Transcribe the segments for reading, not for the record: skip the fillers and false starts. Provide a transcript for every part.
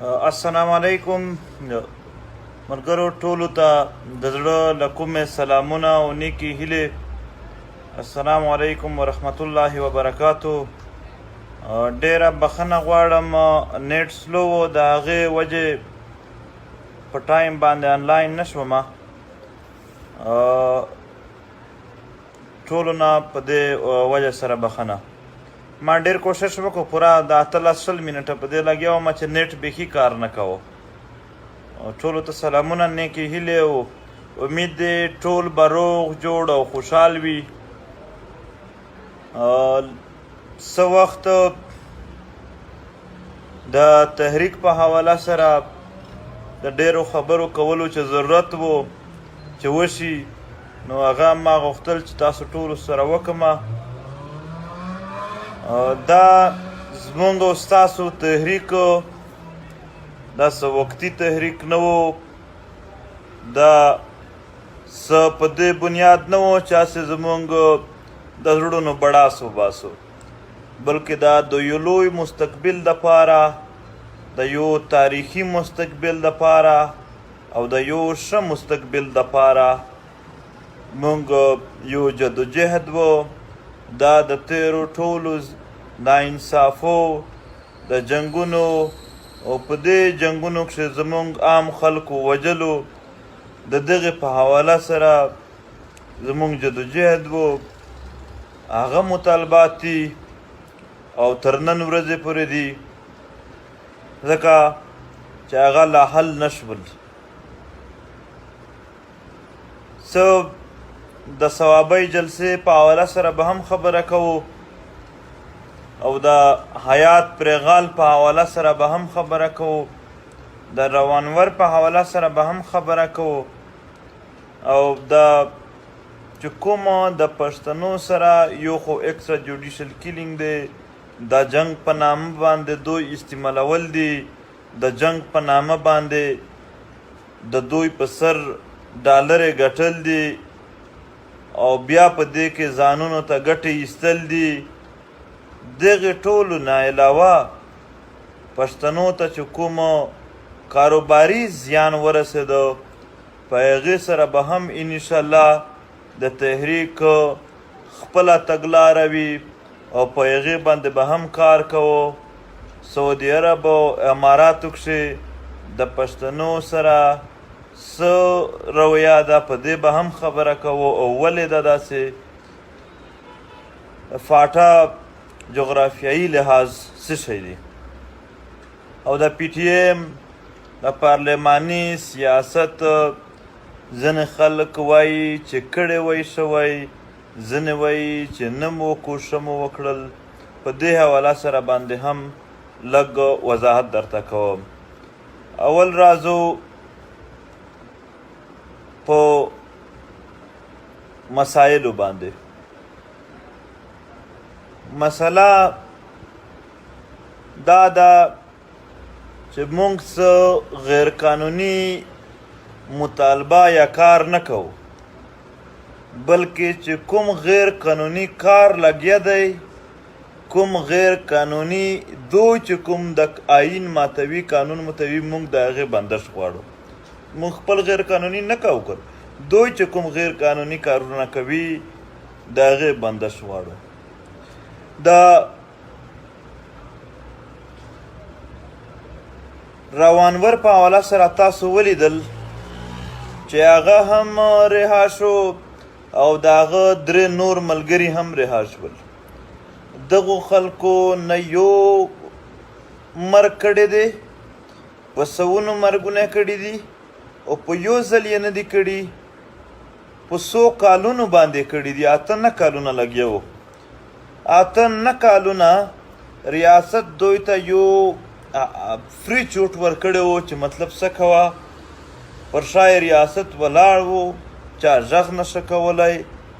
السلام علیکم ملګرو ټولو ته د زړه له کومې سلامونه او نیکې هیلې. السلام علیکم ورحمت الله وبرکاتو. ډیره بخښنه غواړم نیټ سلو و، د هغې وجې په ټایم باندې آنلاین نه شوم. ټولو نه په دې وجه سره بخښنه. ما ډېر کوشش وکړو، پوره د 18-20 منټه په دې لګیا وم چې نیټ بیخي کار نه کوو. ټولو ته سلامونه، نیکې هیلې او امید دی ټول به روغ جوړ او خوشحال وي. څه وخت د تحریک په حواله سره د ډېرو خبرو کولو چې ضرورت و چې وشي، نو هغه ما غوښتل چې تاسو ټولو سره وکړم. دا زمونږ او ستاسو تحریک دا څه وقتي تحریک نه و، دا څه په دې بنیاد نه و چې هسې زمونږ د زړونو بړاس وباسو، بلکې دا د یو لوی مستقبل دپاره، د یو تاریخي مستقبل دپاره او د یو ښه مستقبل دپاره مونږ یو جدوجهد و. دا د تیرو ټولو ناانصافو د جنګونو او په دې جنګونو کښې زموږ عام خلکو وژلو د دغې په حواله سره زموږ جدوجهد و. هغه مطالبات دي او تر نن ورځې پورې دي، ځکه چې هغه لا حل نه شول. څه د ثوابۍ جلسې په حواله سره به هم خبره کوو او د حیات پرېغال په حواله سره به هم خبره کوو، د روانور په حواله سره به هم خبره کوو، او د چې کومه د پښتنو سره یو خو ایکسټرا جوډیشل کیلینګ دی، د جنګ په نامه باندې دوی استعمالول دي، د جنګ په نامه باندې د دوی په سر ډالرې ګټل دي او بیا په دې کې ځانونو ته ګټې ایستل دي. دغې ټولو نه علاوه پښتنو ته چې کوم کاروباري زیان ورسېده، په هغې سره به هم انشاءالله د تحریک خپله تګلاره وي او په هغې باندې به هم کار کوو. سعودي عرب او اماراتو کښې د پښتنو سره څه رویه ده، په دې به هم خبره کوو او ولې ده داسې فاټه جغرافیایي لحاظ څه شی دی. او د پی ټي ایم د پارلماني سیاست ځینې خلک وایي چې کړی وی شوی، ځینې وایي چې نه مو کوښه مو وکړل. په دې حواله سره باندې هم لږ وضاحت درته کوم. اول راځو په مسایلو باندې. مسله دا ده چې موږ څه غیر قانوني مطالبه یا کار نه کوو، بلکې چې کوم غیر قانوني کار لګیا دی، کوم غیر قانوني دوی چې کوم د آیین ماتوي، قانون ماتوي، موږ د هغې بندش غواړو. موږ خپل غیر قانوني نه کوو، دوی چې کوم غیر قانوني کارونه کوي د هغې بندش غواړو. د روانور په حواله سره تاسو ولیدل چې هغه هم رها شو او د هغه 3 نور ملګري هم رها شول. دغو خلکو نه یو مرګ کړی دی، په سوونو مرګونه کړي دي او په یو ځل یې نه دي کړي، په 100 کالونو باندې کړي دي. 8 کالونه لګیا وو. 8 کالونه ریاست دوی ته یو فری چوټ ورکړی و چې مطلب څه کوه، پر شا ریاست ولاړ و، چا غږ نشه کولی،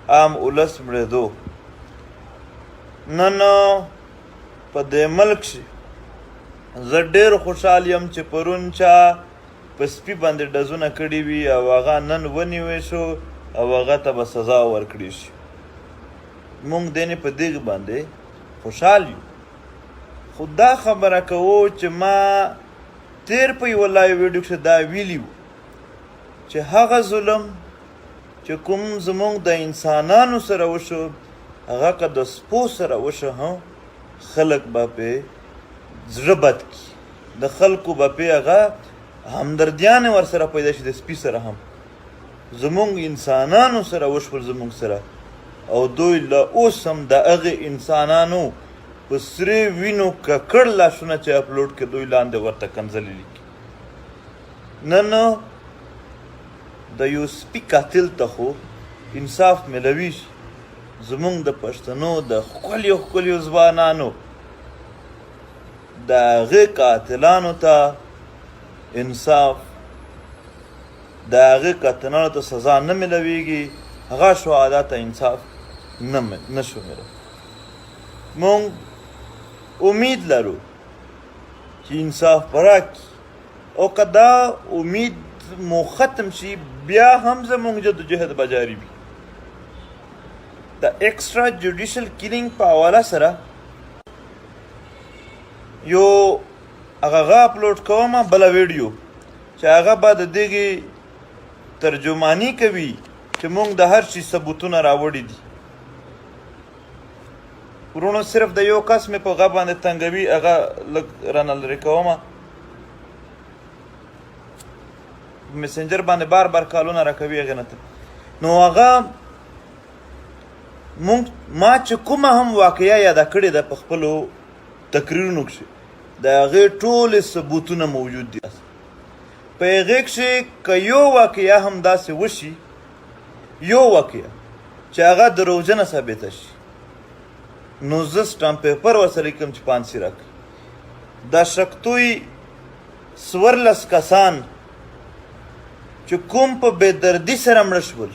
عام ولس مړېدو. نن په دې ملک کښې زه ډېر خوشحال یم چې پرون چا په سپي باندې ډزونه کړي وي او هغه نن ونیوی شو او هغه ته به سزا ورکړي شي. موږ دینې په دې باندې خوشحال یو. خو دا خبره کوو چې ما تیر په یوه لایو ویډیو کښې دا ویلي وو چې هغه ظلم چې کوم زموږ د انسانانو سره وشو هغه که د سپو سره وشو هم خلک به پې زړه بد کړي د خلکو به پې هغه همدردیانې ورسره پیدا شي د سپي سره هم زموږ انسانانو سره وشول زموږ سره او دوی له اوس هم د هغې انسانانو په سرې وینو ککړ لاشونه چې اپلوډ کړي دوی لاندې ورته کنځلې لیکي نن د یو سپي قاتل ته خو انصاف میلوي شي زموږ د پښتنو د ښکلیو ښکلیو ځوانانو د هغې قاتلانو ته انصاف د هغې قاتلانو ته سزا نه میلویږي هغه شهدا ته انصاف نه شو میلوي مونږ امید لرو چې انصاف به راکړي او که دا امید مو ختم شي بیا هم زموږ جدوجهد به جاري وي د ایکسټرا جوډیشل کیلینګ په حواله سره یو هغه اپلوډ کومه بله ویډیو چې هغه به د دغې ترجماني کوي چې موږ د هر شي ثبوتونه راوړي دي ورونو صرف د یو کس مې په غږ باندې تنګوي هغه لږ رانه لرې کومه مسنجر باندې بار بار کالونه راکوي هغې نه نو هغه مونږ ما چې کومه هم واقعه یاده کړې ده په خپلو تقریرونو کښې د هغې ټولې ثبوتونه موجود دي په هغې کښې که یو واقعه هم داسې وشي یو واقعه چې هغه دروغجنه ثابته شي نو زه سټامپ پیپر ورسره لیکم چې پانسي راکړي دا شکتوی 14 کسان چې کوم په بېدردي سره مړه شول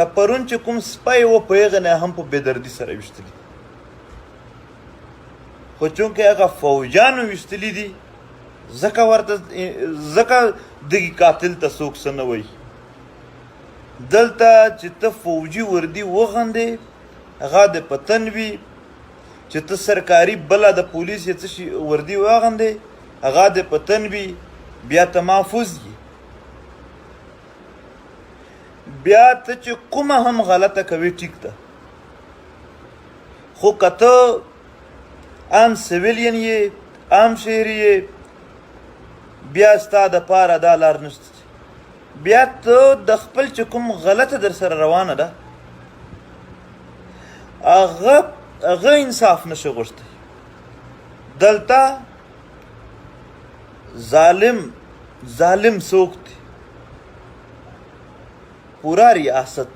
د پرون چې کوم سپی و په هغه نه هم په بېدردي سره ویشتلي خو چونکې هغه فوجیانو ویشتلي دي ځکه دغې قاتل ته څوک څه نه وایي دلته چې ته فوجي وردي وغندې هغه د پتن وي چې ته سرکاري بله د پولیس یا څه شي وردي واغندې هغه د پتن وي بیا ته محفوظ یي بیا ته چې کومه هم غلطه کوي ټیک ده خو که ته عام سویلین یې عام شهري یې بیا ستا دپاره دا لار نشته بیا ته د خپل چې کوم غلطه در سره روانه ده هغه انصاف نشي غوښتی دلته ظالم څوک دی پورا ریاست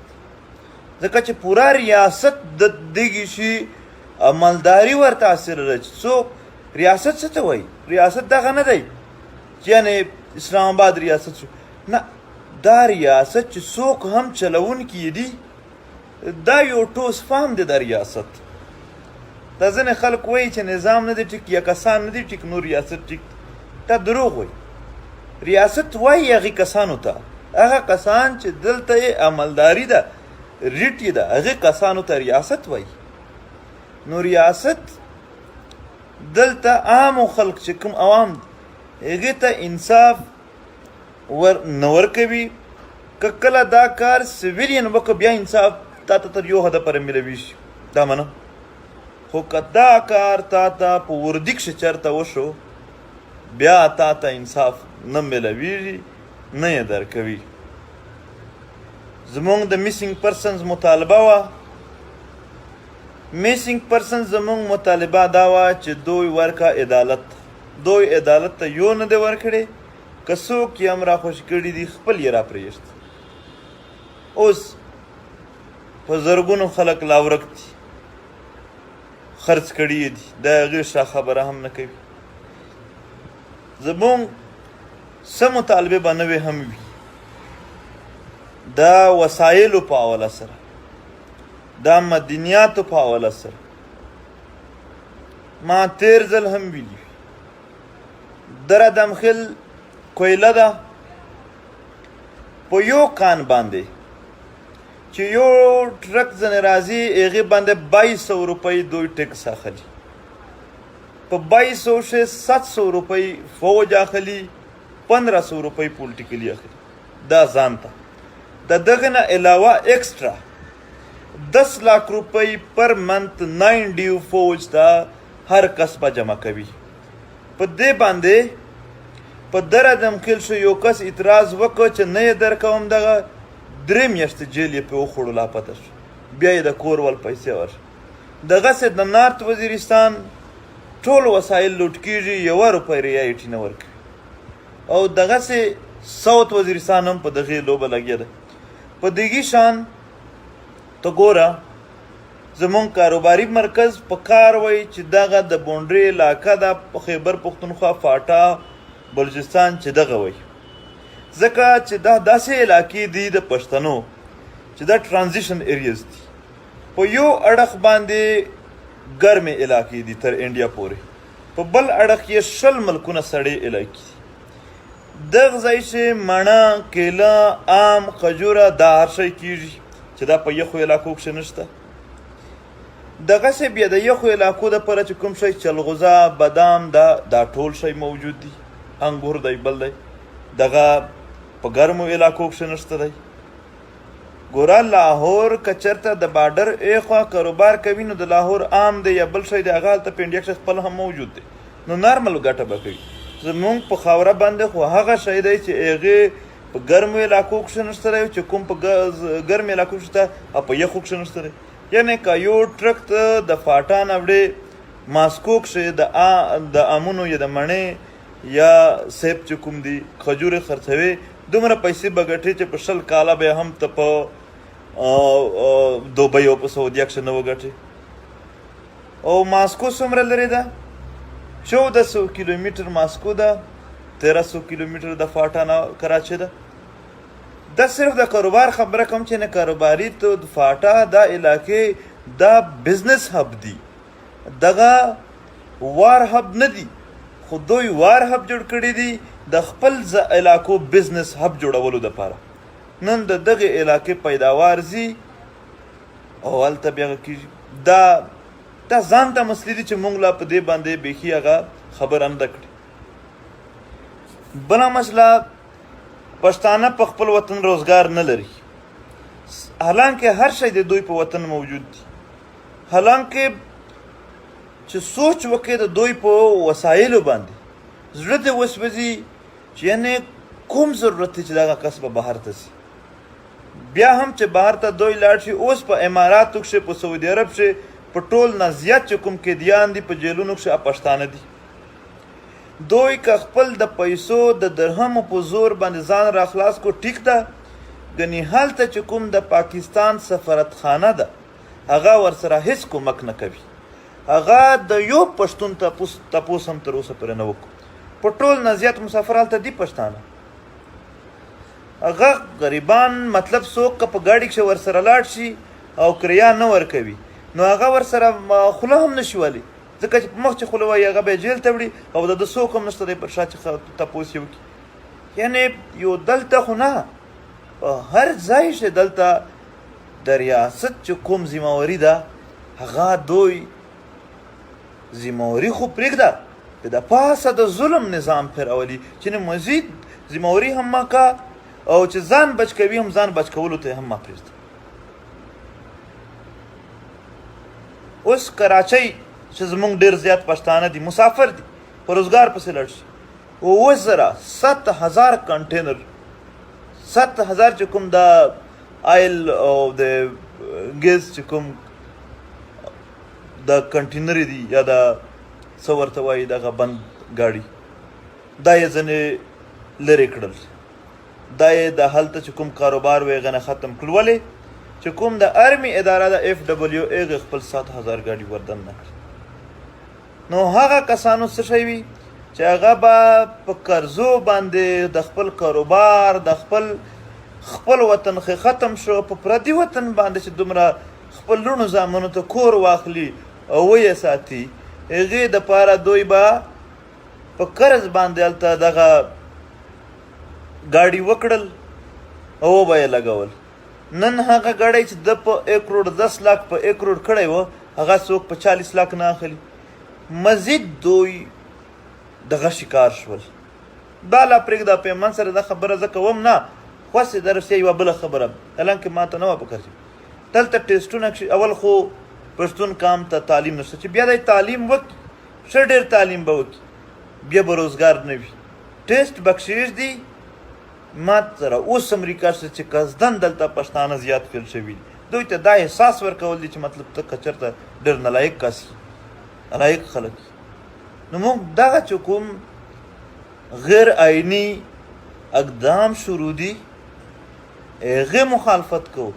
ځکه چې پورا ریاست د دغې شي عملداري ورته حاصله ده چې څوک ریاست څه ته وایي ریاست دغه نه دی چې یعنې اسلام آباد ریاست شو نه دا ریاست چې څوک هم چلوونکي یې دي دا یو ټوس فام دی د ریاست دا ځینې خلک وایي چې نظام نه دی ټیک یا کسان نه دي ټیک نو ریاست ټیک دا دروغ وایي ریاست وایي هغې کسانو ته هغه کسان چې دلته یې عملداري ده ریټ یې ده هغې کسانو ته ریاست وایي نو ریاست دلته عامو خلک چې کوم عوام دي هغې ته انصاف نه ورکوي که کله دا کار سویلین وکړه بیا انصاف تا ته تر یو حده پورې میلوي شي دا منه خو که دا کار تا ته په وردي کښې چېرته وشو بیا تا ته انصاف نه میلویږي نه یې درکوي زموږ د میسینګ پرسنز مطالبه وه میسینګ پرسنز زموږ مطالبه دا وه چې دوی ورکه عدالت دوی عدالت ته یو نه دی ورکړی که څوک یې هم راخوشي کړي دي خپل یې راپرېږدي اوس په زرګونو خلک لا ورک دي خرڅ کړي یې دي د هغې ښه خبره هم نه کوي زموږ څه مطالبې به نوې هم وي د وسایلو په حواله سره د مدنیاتو په حواله سره ما تیر ځل هم ویلي دره دمخل کویله ده په یو کان باندې چې یو ټرک ځنې راځي هغې باندې 2200 روپۍ دوی ټکس اخلي په 2200 روپۍ فوج اخلي، 1500 روپۍ پولیټیکلي اخلي. دا ځان ته د دغه نه علاوه ایکسټرا 10 लाख روپۍ پر منت 9 ډیو فوج ته هر کس به جمع کوي. په دې باندې په در عدم کیل شو یو کس اعتراض وکړ چې نه یې درکوم، دغه 3 میاشتې جیل یې پرې وخوړو، لاپته شو. بیا یې د کور ول پیسې ورشي. دغسې د نارت وزیرستان ټول وسایل لوټ کېږي، 1 روپۍ رعایتي نه ورکوي. او دغسې ساوت وزیرستان هم په دغې لوبه لګیا ده. په دغې شان ته ګوره زمونږ کاروباري مرکز په کار وایي چې دغه د بونډري علاقه ده، په خیبر پختونخوا فاټا بلوچستان چې دغه وایي، ځکه چې دا داسې علاقې دي د پښتنو چې دا ټرانزیشن ایریز دي. په یو اړخ باندې ګرمې علاقې دي تر انډیا پورې، په بل اړخ یې 20 ملکونه سړې علاقې دي. دغه ځای چې مڼه، کیله، آم، خجوره دا هر شی کېږي چې دا په یخو علاقو کښې نشته. دغسې بیا د یخو علاقو دپاره چې کوم شی چلغوزه، بادام، دا ټول شی موجود دي. انګور دی، بل دی، دغه په ګرمو علاقو کښې نشته دی. ګوره لاهور که چېرته د بارډر ایخوا کاروبار کوي نو د لاهور عام دی یا بل شی دی، هغه هلته په انډیا کښې خپل هم موجود دی، نو نارمل ګټه به کوي. زمونږ په خاوره باندې خو هغه شی دی چې هغې په ګرمو علاقو کښې نشته دی، چې کوم په ګرمو علاقو کښې شته او په یخو کښې نشته دی. یعنې که یو ټرک ته د فاټا نه وړې ماسکو کښې د امونو یا د مڼې یا سیب چې کوم دي خجورې خرڅوي، دومره پیسې به ګټې چې په 20 کاله به هم ته په دوبۍ او په سعودیه کښې نه وګټې. او ماسکو څومره لرې ده؟ 1400 کیلومیټر ماسکو ده، 1300 کیلومیټر د فاټا نه کراچۍ ده. دا صرف د کاروبار خبره کوم چې نه کاروباري ته د فاټا دا علاقې دا بزنس هب دي، دغه وار هب نه دي، خو دوی وار هب جوړ کړي دي د خپل علاقو بزنس هب جوړولو دپاره. نن د دغې علاقې پیداوار ځي او هلته بیا کېږي. دا ځان ته مسلې دي چې موږ لا په دې باندې بیخي هغه خبره نه ده کړې. بله مسله، پښتانه په خپل وطن روزګار نه لري، حالانکه هر شی د دوی په وطن موجود دي، حالانکه چې سوچ وکړي د دوی په وسایلو باندې زړه ته وسوځي چې یعنې کوم ضرورت دی چې دغه کس به بهر ته ځي. بیا هم چې بهر ته دوی لاړ شي، اوس په اماراتو کښې، په سعودي عرب کښې په ټول نه زیات چې کوم قیدیان دي په جیلونو کښې پښتانه دي. دوی که خپل د پیسو د درهمو په زور باندې ځان را خلاص کو ټیک ده، ګنې هلته چې کوم د پاکستان سفارتخانه ده هغه ورسره هیڅ کومک نه کوي. هغه د یو پښتون تپوس هم تر اوسه پورې نه وکړو. په ټول نه زیات مسافر هلته دي پښتانه. هغه غریبان مطلب څوک که په ګاډي کښې ورسره لاړ شي او کریا نه ورکوي نو هغه ورسره خوله هم نشي ولی، ځکه چې په مخ چې خوله وایي هغه به یې جیل ته وړي او د ده څوک هم نشته دی پر شا چې تپوس یې وکړي. یعنې یو دلته خو نه، په هر ځای چې دلته د ریاست چې کوم ذمهواري ده هغه دوی ذمهواري خو پرېږده، د پاسه د ظلم نظام پرې راولي چې نه مزید ذمهواري هم مه که او چې ځان بچ کوي هم ځان بچ کولو ته هم مه پرېږده. اوس کراچۍ چې زمونږ ډېر زیات پښتانه دي مسافر دي، په روزګار پسې لاړ شي، 7000 کنټینر 7000 چې کوم د آیل او د ګیس چې کوم د کنټینرې دي یا د څه ورته وایي دغه بند ګاډي، دا یې ځینې لرې کړل، دا یې د هلته چې کوم کاروبار و هغه نه ختم کړل. ولې چې کوم د ارمي اداره د FWA هغې خپل 7000 ګاډي وردن نه کړي. نو هغه کسانو څه شی وي چې هغه به په قرضو باندې د خپل کاروبار د خپل وطن ختم شو، په پردي وطن باندې چې دومره خپل لوڼو زامنو ته کور واخلي او ویې ساتي، هغې دپاره دوی به په قرض باندې هلته دغه ګاډي وکړل او وبه یې لګول. نن هغه ګاډی چې ده په 1 کروڑ 10 لاک په 1 کروڑ کړی و هغه څوک په 40 لاک نه اخلي. مزید دوی دغه شکار شول. دا لا پرېږده پیمان سره دا خبره زه کوم نه، خوښ یې درسیا یوه بله خبره حالانکې ما ته نه وه پکار چې دلته ټیسټونه اول خو پښتون قام ته تعلیم نشته، چې بیا دی تعلیم وکړي ښه ډېر تعلیم به وکړي بیا به روزګار نه وي. ټیسټ بخشش دی ما سره اوس امریکا شته چې قصدن دلته پښتانه زیات فیل شوي دي، دوی ته دا احساس ورکول دي چې مطلب ته که چېرته ډېر نلایق کس نلایق خلک. نو موږ دغه چې کوم غیر آئیني اقدام شروع دي هغې مخالفت کوو.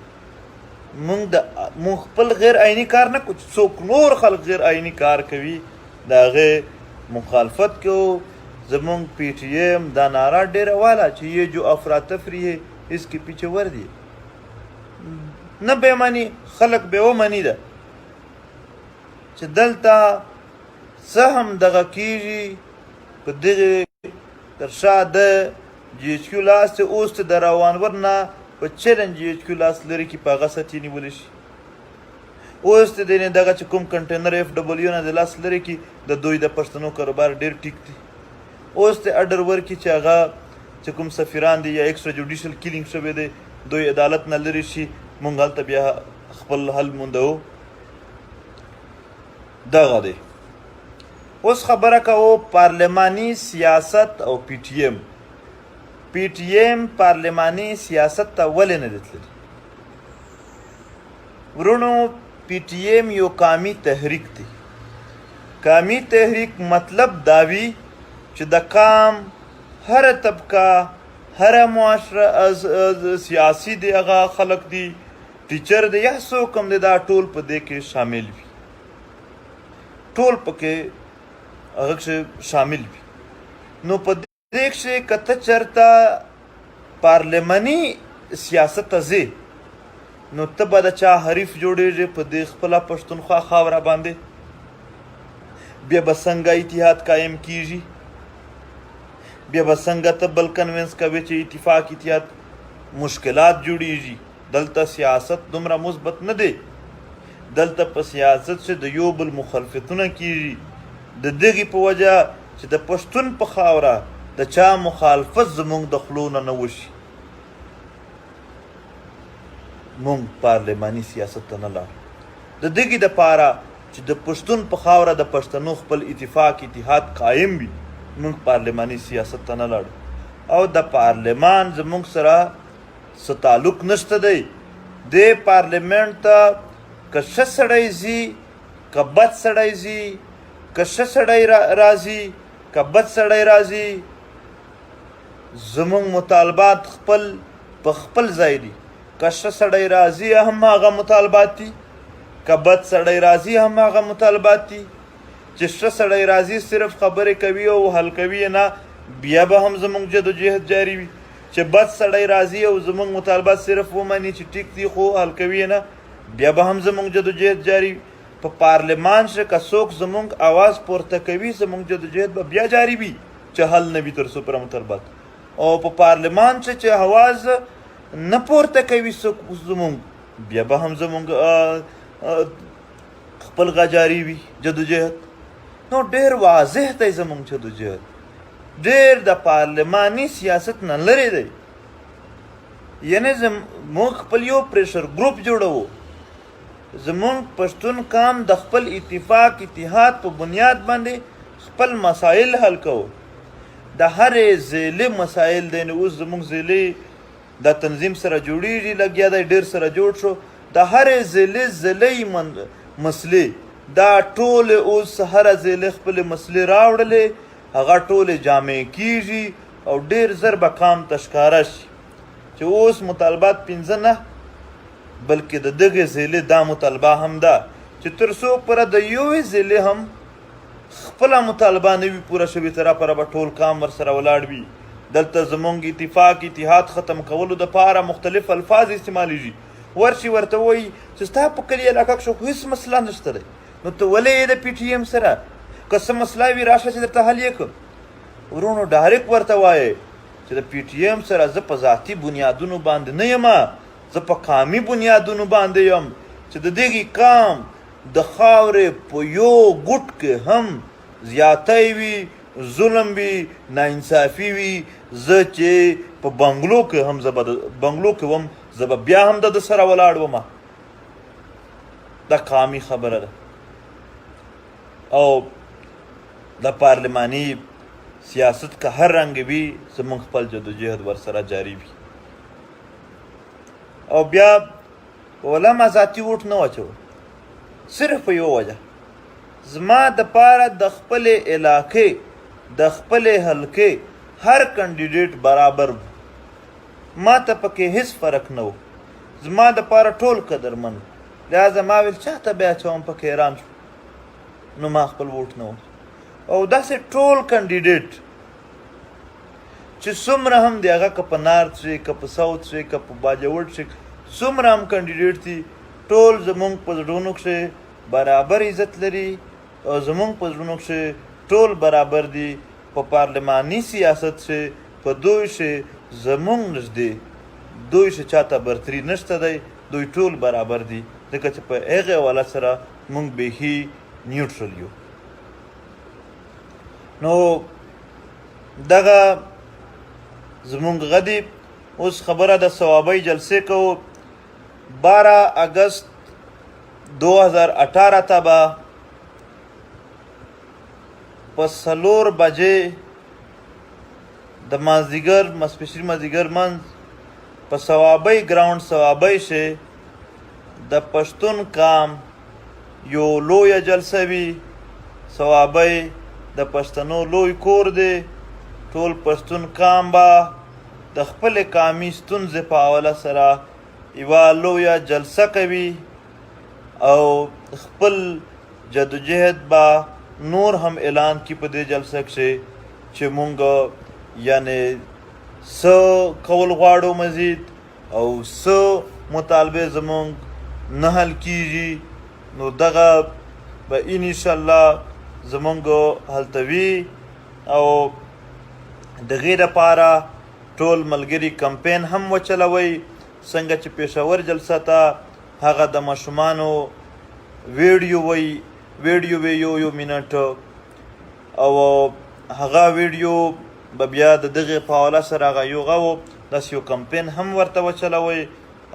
موږ خپل غیر آئیني کار نه کوو، چې څوک نور خلک غیر آئیني کار کوي د هغې مخالفت کوو. زمونږ پی ٹی ایم دا نعره ډېره واله چې یہ جو افراتفری ہے اس کے پیچھے وردی نه به مني خلک به ومني ده چې دلته څه هم دغه کېږي په دغې تر شا د جي ایچ کیو لاس چې اوس ته د روانور نه په چرن جي ایچ کیو لاس لرې کړي په هغه سطحې نیولی شي. اوس ته د دغه چې کوم کنټینر اف ډبلیو نه د لاس لرې کړي د دوی د پښتنو کاروبار ډېر ټیک دی. اوس ته اډر ورکړي چې هغه چې کوم سفیران دي یا ایکسټرا جوډیشل کیلینګ شوی دی دوی عدالت نه لرې شي. مونږ هلته بیا خپل حل موندو. دغه دی. اوس خبره کوو پارلماني سیاست او پی ټي ایم. پی ټي ایم پارلماني سیاست ته ولې نه دی تللی؟ ورونو پی ټي ایم یو قامي تحریک دی. قامي تحریک مطلب دا وي چې د قام هره طبقه هره معاشره سیاسي دی هغه خلک دي ټیچر دی یا څوک هم دی دا ټول په دې کې شامل وي، ټول پکې هغه کښې شامل وي. نو په دې کښې که ته چېرته پارلماني سیاست ته ځې نو ته به د چا حریف جوړېږې په دې خپله پښتونخوا خاوره باندې. بیا به څنګه اتحاد قایم کیږي؟ بیا به څنګه ته بل کنوینس کوې چې اتفاق اتحاد؟ مشکلات جوړیږي. دلته سیاست دومره مثبت نه دی. دلته په سیاست چې د یو بل مخالفتونه کیږي د دغې په وجه چې د پښتون په خاوره د چا مخالفت زموږ د خولو نه نه وشي. موږ پارلماني سیاست ته نه لاړو د دغې دپاره چې د پښتون په خاوره د پښتنو خپل اتفاق اتحاد قایم وي. موږ پارلماني سیاست ته نه لاړو او د پارلمان زموږ سره څه تعلق نشته دی. دې پارلمنټ ته که ښه سړی ځي که بد سړی ځي، که ښه سړی راځي که بد سړی راځي، زموږ مطالبات خپل په خپل ځای دي. که ښه سړی راځي هم هغه مطالبات دي، که بد سړی راځي هم هغه مطالبات دي. چې ښه سړی راځي صرف خبرې کوي او حل کوي نه، بیا به هم زموږ جدوجهد جاري وي. چې بد سړی راځي او زموږ مطالبات صرف ومني چې ټیک دي خو حل کوي نه، بیا به هم زموږ جدوجهد جاري وي. په پارلمان کې که څوک زموږ آواز پورته کوي زموږ جدوجهد به بیا جاري وي چې حل نه وي تر څو پوره مطالبات. او په پارلمان کې چې آواز نه پورته کوي څوک زموږ، بیا به هم زموږ خپل غږ جاري وي جدوجهد. نو ډېر واضح دی زموږ جدوجهد، ډېر د پارلماني سیاست نه لرې دی. یعنې موږ خپل یو پریشر ګروپ جوړوو. زموږ پښتون قام د خپل اتفاق اتحاد په بنیاد باندې خپل مسایل حل کوو. د هرې ضلعې مسایل دی. نو اوس زموږ ضلعې د تنظیم سره جوړېږي، لګیا دی ډېر سره جوړ شو. د هرې ضلعې مسلې دا ټولې اوس هره ضلع خپلې مسلې راوړلې، هغه ټولې جامع کیږي او ډېر زر به قام ته ښکاره شي چې اوس مطالبات 5 نه بلکې د دغې ضلع دا مطالبه هم ده چې تر څو پوره د یوې ضلع هم خپله مطالبه نه وي پوره شوې تر پوره به ټول قام ورسره ولاړ وي. دلته زموږ اتفاق اتحاد ختم کولو دپاره مختلف الفاظ استعمالیږي. ورشي ورته وایي چې ستا په کلي علاقه کښې خو هېڅ مسله نشته دی، نو ته ولې یې د پی ټي ایم سره که څه مسله وي راشه چې درته حل یې کړم. ورونو ډایرکټ ورته وایې چې د پی ټي ایم سره زه په ذاتي بنیادونو باندې نه یم، زه په قامي بنیادونو باندې یم چې د دغې قام د خاورې په یو ګوټ کې هم زیاتی وي، ظلم وي، ناانصافي وي، زه چې په بنګلو کې هم بنګلو کې وم زه به بیا هم د سره ولاړ ومه. دا قامي خبره ده. او د پارلماني سیاست که هر رنګ وي زموږ خپل جدوجهد ورسره جاري وي. او بیا ولا ما ذاتي ووټ نه واچوه، صرف په یو وجه، زما دپاره د خپلې علاقې د خپلې حلقې هر کندیډیټ برابر و، ما ته پکې هیڅ فرق نه و، زما دپاره ټول قدرمن، لہذا ما ویل چا ته بیا اچوم، پکې حیران شو، نو ما خپل ووټ نه واچو. او داسې ټول کندیډیټ چې څومره هم دی، هغه که په نارت شي، که په ساوت شي، که په باجوړ شي، څومره هم کندیډیټ دي، ټول زمونږ په زړونو کښې برابر عزت لري او زمونږ په زړونو کښې ټول برابر دي. په پارلماني سیاست کښې په دوی کښې زمونږ نږدې دوی کښې چاته برتري نشته دی، دوی ټول برابر دي، ځکه چې په هغې حواله سره مونږ بیخي نیوټرل یو. نو دغه زمونږ غدي اوس خبره د ثوابۍ جلسې کوو. 12 اگست 2018 ته به په 4 بجې د مازدیګر ماسپښین مازدیګر منځ په ثوابۍ ګراوند ثوابۍ شي د پښتون قام یو لویه جلسه وي. ثوابۍ د پښتنو لوی کور دی، ټول پښتون قام به د خپلې قامي ستونزې په حواله سره یوه لویه جلسه کوي او خپل جدوجهد به نور هم اعلان کی په دې جلسه کښې چې مونږ یعنې څه کول غواړو مزید او څه مطالبې زمونږ نه حل کیږي. نو دغه به انشاءالله زمونږ هلته وي او دغې دپاره ټول ملګري کمپین هم وچلوئ. څنګه چې پېښور جلسه ته هغه د ماشومانو ویډیو وی یو منټ او هغه ویډیو به بیا د دغې په حواله سره هغه یوغه و، داسې یو کمپین هم ورته وچلوئ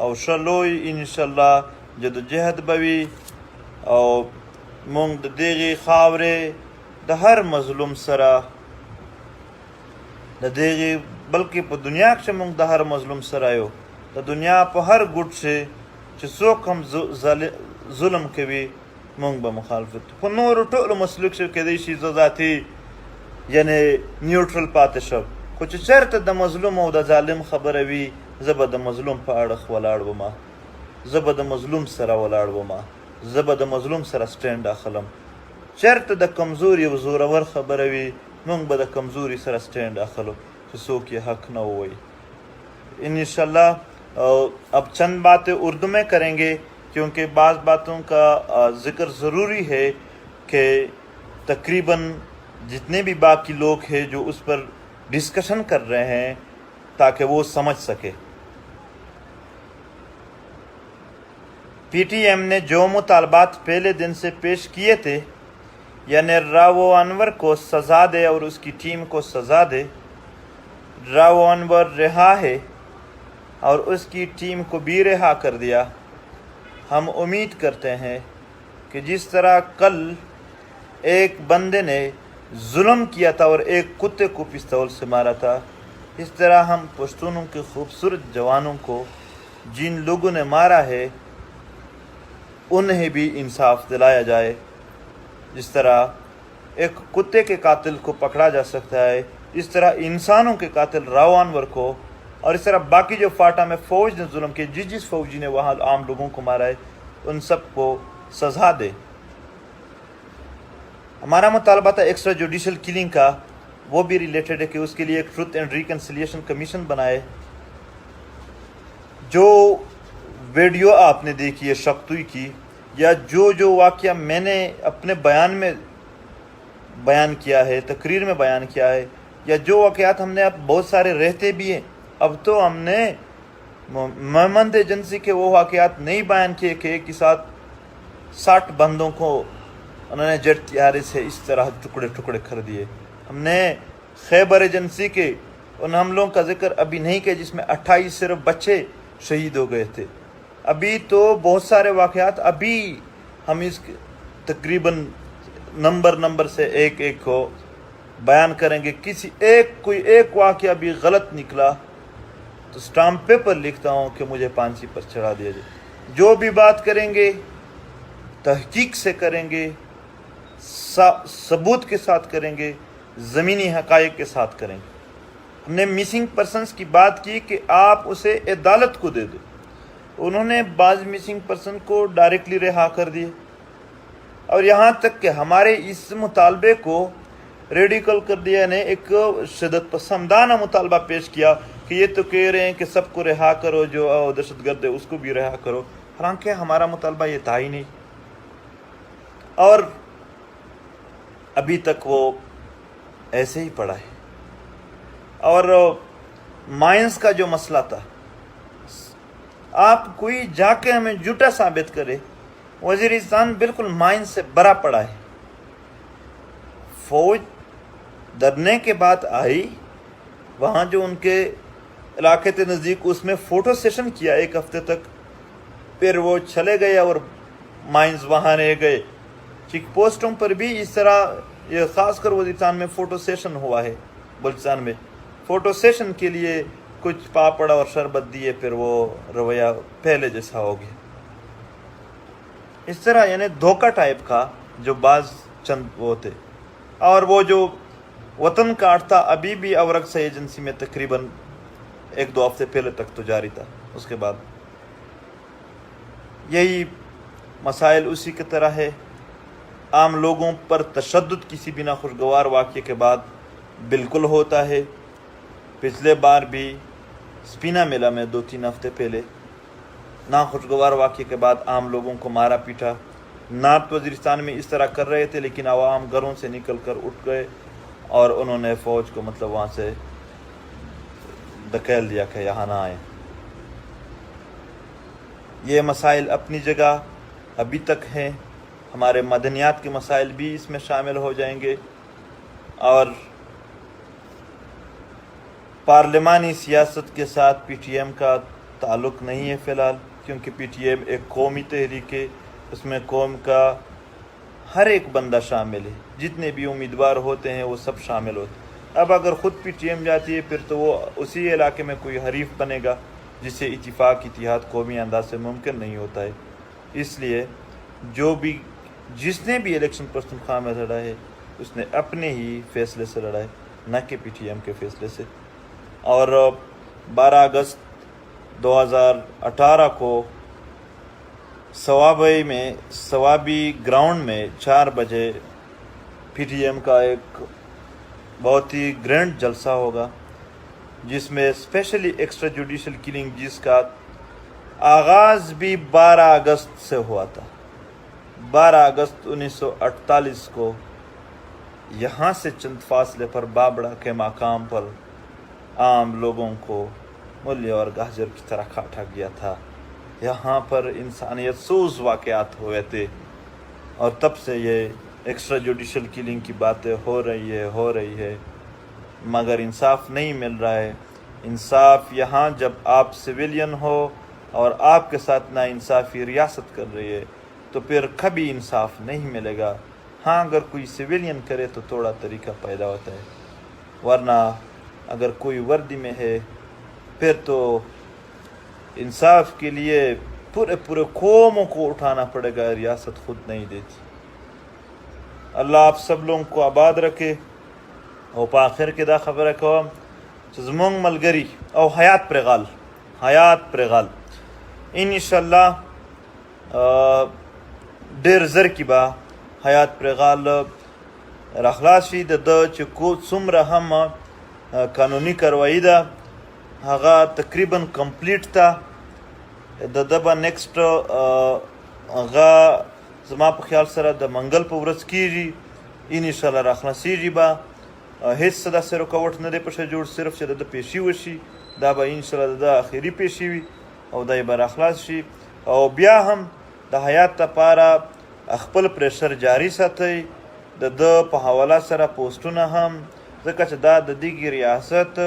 او ښه لوی انشاءالله جدوجهد به وي او مونږ د دغې خاورې د هر مظلوم سره د دغې بلکې په دنیا کښې مونږ د هر مظلوم سره یو، د دنیا په هر ګوټ کښې چې څوک هم ظلم کوي مونږ به مخالفت. په نورو ټولو مسلو کښې کیدی شي زه ذاتي یعنې نیوټرل پاتې شم، خو چې چېرته د مظلوم او د ظالم خبره وي زه به د مظلوم په اړخ ولاړ ومه، زه به د مظلوم سره ولاړ ومه، زه به د مظلوم سره سټینډ اخلم. چېرته د کمزوري او زورور خبره وي مونږ به د کمزوري سره سټینډ اخلو چې څوک یې حق نہ ہوئی. انشاءاللہ اب چند باتیں اردو میں کریں گے کیونکہ بعض باتوں کا ذکر ضروری ہے کہ تقریباً جتنے بھی باقی لوگ ہیں جو اس پر ڈسکشن کر رہے ہیں تاکہ وہ سمجھ سکے. پی ٹی ایم نے جو مطالبات پہلے دن سے پیش کیے تھے یعنی راو انور کو سزا دے اور اس کی ٹیم کو سزا دے. راو انور رہا ہے اور اس کی ٹیم کو بھی رہا کر دیا. ہم امید کرتے ہیں کہ جس طرح کل ایک بندے نے ظلم کیا تھا اور ایک کتے کو پستول سے مارا تھا، اس طرح ہم پشتونوں کے خوبصورت جوانوں کو جن لوگوں نے مارا ہے انہیں بھی انصاف دلایا جائے. جس طرح ایک کتے کے قاتل کو پکڑا جا سکتا ہے اس طرح انسانوں کے قاتل راو انور کو اور اس طرح باقی جو فاٹا میں فوج نے ظلم کیا، جس فوجی نے وہاں عام لوگوں کو مارا ہے ان سب کو سزا دے. ہمارا مطالبہ تھا ایکسٹرا جوڈیشل کلنگ کا، وہ بھی ریلیٹڈ ہے کہ اس کے لیے ایک ٹروتھ اینڈ ریکنسیلیشن کمیشن بنائے. جو ویڈیو آپ نے دیکھی ہے شقتوئی کی یا جو واقعہ میں نے اپنے بیان میں بیان کیا ہے، تقریر میں بیان کیا ہے، یا جو واقعات ہم نے اب بہت سارے رہتے بھی ہیں، اب تو ہم نے مہمند ایجنسی کے وہ واقعات نہیں بیان کیے کہ ایک کے ساتھ 60 بندوں کو انہوں نے جیٹ طیارے سے اس طرح ٹکڑے ٹکڑے کر دیے. ہم نے خیبر ایجنسی کے ان حملوں کا ذکر ابھی نہیں کیا جس میں 28 صرف بچے شہید ہو گئے تھے. ابھی تو بہت سارے واقعات ابھی ہم اس تقریباً نمبر سے ایک ایک کو بیان کریں گے. کوئی ایک واقعہ بھی غلط نکلا تو اسٹامپ پیپر لکھتا ہوں کہ مجھے پھانسی پر چڑھا دیا جائے. جو بھی بات کریں گے تحقیق سے کریں گے, ثبوت کے ساتھ کریں گے, زمینی حقائق کے ساتھ کریں گے. ہم نے مسنگ پرسنس کی بات کی کہ آپ اسے عدالت کو دے دو. انہوں نے بعض مسنگ پرسن کو ڈائریکٹلی رہا کر دیے, اور یہاں تک کہ ہمارے اس مطالبے کو ریڈیکل کر دیا, یعنی ایک شدت پسندانہ مطالبہ پیش کیا کہ یہ تو کہہ رہے ہیں کہ سب کو رہا کرو, جو دہشت گرد ہے اس کو بھی رہا کرو, حالانکہ ہمارا مطالبہ یہ تھا ہی نہیں. اور ابھی تک وہ ایسے ہی پڑا ہے. اور مائنس کا جو مسئلہ تھا, آپ کوئی جا کے ہمیں جھوٹا ثابت کرے, وزیرستان بالکل مائنس سے بھرا پڑا ہے. فوج دھرنے کے بعد آئی, وہاں جو ان کے علاقے کے نزدیک اس میں فوٹو سیشن کیا 1 ہفتے تک, پھر وہ چلے گئے اور مائنز وہاں رہ گئے. چیک پوسٹوں پر بھی اس طرح, یہ خاص کر وزیرستان میں فوٹو سیشن ہوا ہے. بلوچستان میں فوٹو سیشن کے لیے کچھ پاپڑ اور شربت دیے, پھر وہ رویہ پہلے جیسا ہو گیا. اس طرح یعنی دھوکہ ٹائپ کا جو بعض چند وہ تھے. اور وہ جو وطن کارڈ تھا ابھی بھی اورکسا ایجنسی میں تقریباً 1-2 ہفتے پہلے تک تو جاری تھا. اس کے بعد یہی مسائل اسی کی طرح ہے. عام لوگوں پر تشدد کسی بھی ناخوشگوار واقعے کے بعد بالکل ہوتا ہے. پچھلے بار بھی سپینا میلہ میں 2-3 ہفتے پہلے ناخوشگوار واقعے کے بعد عام لوگوں کو مارا پیٹا. نارتھ وزیرستان میں اس طرح کر رہے تھے, لیکن عوام گھروں سے نکل کر اٹھ گئے اور انہوں نے فوج کو وہاں سے دھکیل دیا کہ یہاں نہ آئیں. یہ مسائل اپنی جگہ ابھی تک ہیں. ہمارے مدنیات کے مسائل بھی اس میں شامل ہو جائیں گے. اور پارلیمانی سیاست کے ساتھ پی ٹی ایم کا تعلق نہیں ہے فی الحال, کیونکہ پی ٹی ایم ایک قومی تحریک ہے. اس میں قوم کا ہر ایک بندہ شامل ہے, جتنے بھی امیدوار ہوتے ہیں وہ سب شامل ہوتے ہیں. اب اگر خود پی ٹی ایم جاتی ہے پھر تو وہ اسی علاقے میں کوئی حریف بنے گا, جس سے اتفاق اتحاد قومی انداز سے ممکن نہیں ہوتا ہے. اس لیے جس نے بھی الیکشن پختونخوا میں لڑا ہے اس نے اپنے ہی فیصلے سے لڑا ہے, نہ کہ پی ٹی ایم کے فیصلے سے. اور 12 اگست 2018 کو سوابی گراؤنڈ میں 4 بجے پی ٹی ایم کا ایک بہت ہی گرینڈ جلسہ ہوگا, جس میں اسپیشلی ایکسٹرا جوڈیشل کلنگ جس کا آغاز بھی 12 اگست سے ہوا تھا. 12 اگست 1948 کو یہاں سے چند فاصلے پر بابڑا کے مقام پر عام لوگوں کو مولی اور گاجر کی طرح کاٹا گیا تھا. یہاں پر انسانیت سوز واقعات ہوئے تھے, اور تب سے یہ ایکسٹرا جوڈیشل کلنگ کی باتیں ہو رہی ہے, مگر انصاف نہیں مل رہا ہے. انصاف یہاں جب آپ سویلین ہو اور آپ کے ساتھ نا انصافی ریاست کر رہی ہے تو پھر کبھی انصاف نہیں ملے گا. ہاں اگر کوئی سویلین کرے تو تھوڑا طریقہ پیدا ہوتا ہے, ورنہ اگر کوئی وردی میں ہے پھر تو انصاف کے لیے پورے قوموں کو اٹھانا پڑے گا, ریاست خود نہیں دیتی. اللہ آپ سب لوگوں کو آباد رکھے. اور پاخر کے دا خبر کوم زمونږ ملګری او حیات پرغال انشاءاللہ ډیر زر کې به حیات پرغال راخلاص شي. د چې څومره هم قانوني کاروایی ده هغه تقریبا کمپلیټ ده. د به نیکسټ هغه زما په خیال سره د منګل په ورځ کېږي انشاءالله راخلاصېږي به. هیڅ څه داسې رکاوټ نه دی پکې جوړ, صرف چې د پیشي وشي دا به انشاءالله د آخري پیشي وي او دا به راخلاص شي. او بیا هم د حیات لپاره خپل پریشر جاری ساتئ. د ده په حواله سره پوسټونه هم، ځکه چې دا د دغې ریاست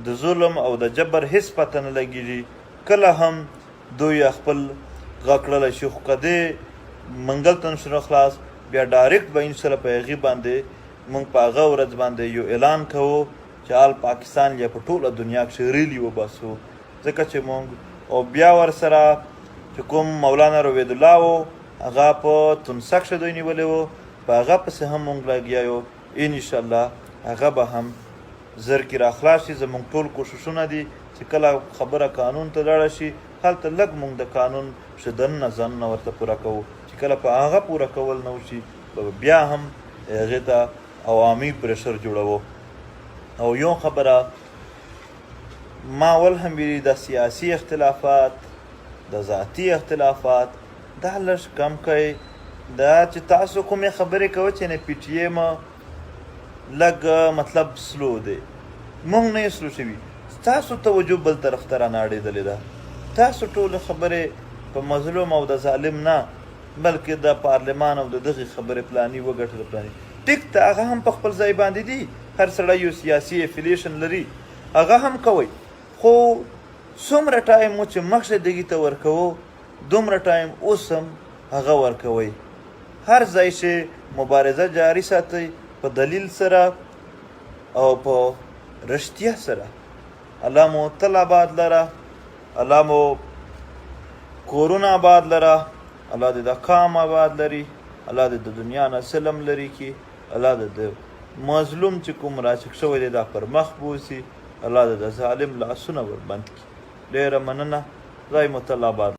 د ظلم او د جبر هیڅ پته نه لګېږي. کله هم دوی خپل غږ کړلی شي، خو که دې منګل ته نشو نه خلاص، بیا ډایرکټ به انشاءالله په هغې باندې موږ په هغه ورځ باندې یو اعلان کوو چې آل پاکستان یا په ټوله دنیا کښې ریلي وباسو. ځکه چې موږ او بیا ورسره چې کوم مولانا روید الله و، هغه په تنسه کښې دوی نیولی و، په هغه پسې هم موږ لګیا یو. انشاءالله هغه به هم زر کې راخلاص شي. زموږ ټول کوششونه دي چې کله خبره قانون ته لاړه شي، هلته لږ موږ د قانون ښه دننه ځانونه ورته پوره کوو. چې کله په هغه پوره کول نه وشي، بیا هم هغې ته عوامي پریشر جوړوو. او یو خبره ما اول هم ویلي، د سیاسي اختلافات، د ذاتي اختلافات دا لږ کم کوئ. دا چې تاسو کومې خبرې کوئ چې نه پی ټي ایم لږ مطلب سلو دی، موږ نه یې سلو شوي. ستاسو توجه بل طرف ته راناړېدلې ده. تاسو ټولې خبرې په مظلوم او د ظالم نه، بلکې د پارلمان او د دغې خبرې پلاني وګټله پلاني. ټیک ته هغه هم په خپل ځای باندې دي، هر سړی یو سیاسي افیلیشن لري، هغه هم کوئ. خو څومره ټایم مو چې مخکې دغې ته ورکوو، دومره ټایم اوس هم هغه ورکوئ. هر ځای چې مبارزه جاري ساتئ په دلیل سره او په رښتیا سره. الله مو تل آباد لره، الله مو کورونه آباد لره، الله دې دا قام آباد لري، الله دې د دنیا نه سلم لري کړي، الله دې د مظلوم چې کوم راچک شوی دی دا پر مخ بوسي، الله دې د ظالم لاسونه وربند کړي. ډېره مننه، خدای مو تل آباد